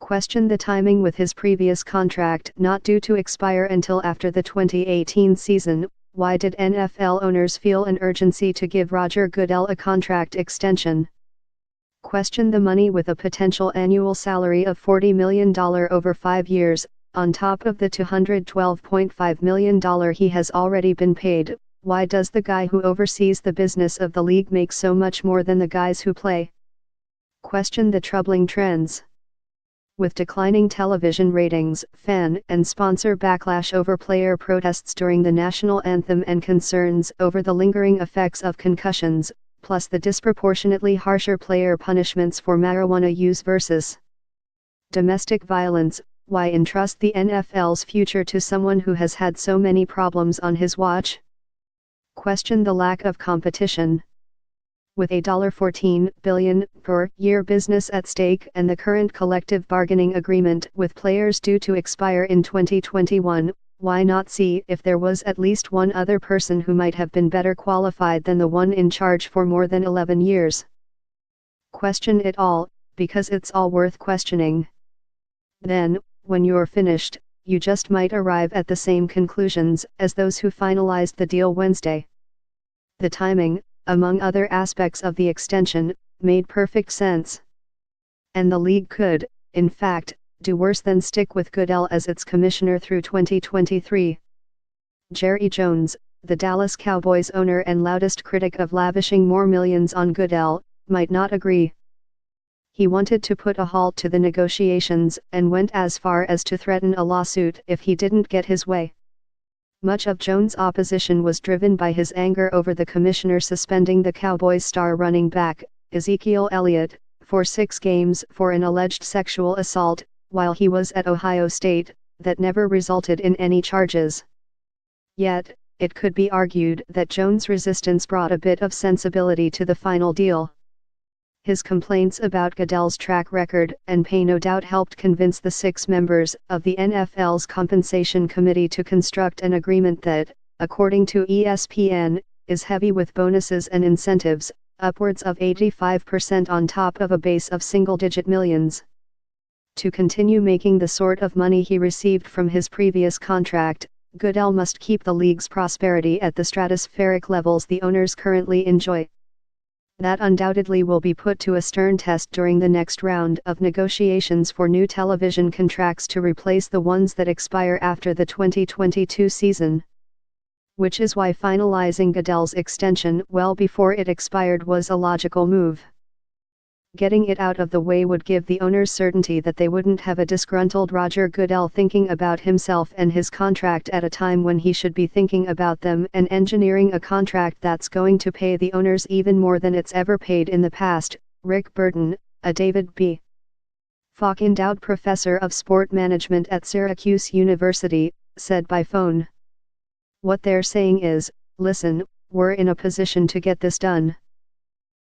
Questioned the timing with his previous contract not due to expire until after the 2018 season. Why did NFL owners feel an urgency to give Roger Goodell a contract extension? Questioned the money with a potential annual salary of $40 million over 5 years, on top of the $212.5 million he has already been paid. Why does the guy who oversees the business of the league make so much more than the guys who play? Questioned the troubling trends. With declining television ratings, fan and sponsor backlash over player protests during the national anthem and concerns over the lingering effects of concussions, plus the disproportionately harsher player punishments for marijuana use versus domestic violence, why entrust the NFL's future to someone who has had so many problems on his watch? Question the lack of competition. With a $14 billion per year business at stake and the current collective bargaining agreement with players due to expire in 2021, why not see if there was at least one other person who might have been better qualified than the one in charge for more than 11 years? Question it all, because it's all worth questioning. Then, when you're finished, you just might arrive at the same conclusions as those who finalized the deal Wednesday. The timing, among other aspects of the extension, made perfect sense. And the league could, in fact, do worse than stick with Goodell as its commissioner through 2023. Jerry Jones, the Dallas Cowboys owner and loudest critic of lavishing more millions on Goodell, might not agree. He wanted to put a halt to the negotiations and went as far as to threaten a lawsuit if he didn't get his way. Much of Jones' opposition was driven by his anger over the commissioner suspending the Cowboys' star running back, Ezekiel Elliott, for 6 games for an alleged sexual assault, while he was at Ohio State, that never resulted in any charges. Yet, it could be argued that Jones' resistance brought a bit of sensibility to the final deal. His complaints about Goodell's track record and pay no doubt helped convince the 6 members of the NFL's compensation committee to construct an agreement that, according to ESPN, is heavy with bonuses and incentives, upwards of 85% on top of a base of single-digit millions. To continue making the sort of money he received from his previous contract, Goodell must keep the league's prosperity at the stratospheric levels the owners currently enjoy. That undoubtedly will be put to a stern test during the next round of negotiations for new television contracts to replace the ones that expire after the 2022 season. Which is why finalizing Goodell's extension well before it expired was a logical move. Getting it out of the way would give the owners certainty that they wouldn't have a disgruntled Roger Goodell thinking about himself and his contract at a time when he should be thinking about them and engineering a contract that's going to pay the owners even more than it's ever paid in the past. Rick Burton, a David B. Falk endowed professor of sport management at Syracuse University, said by phone. What they're saying is, listen, we're in a position to get this done.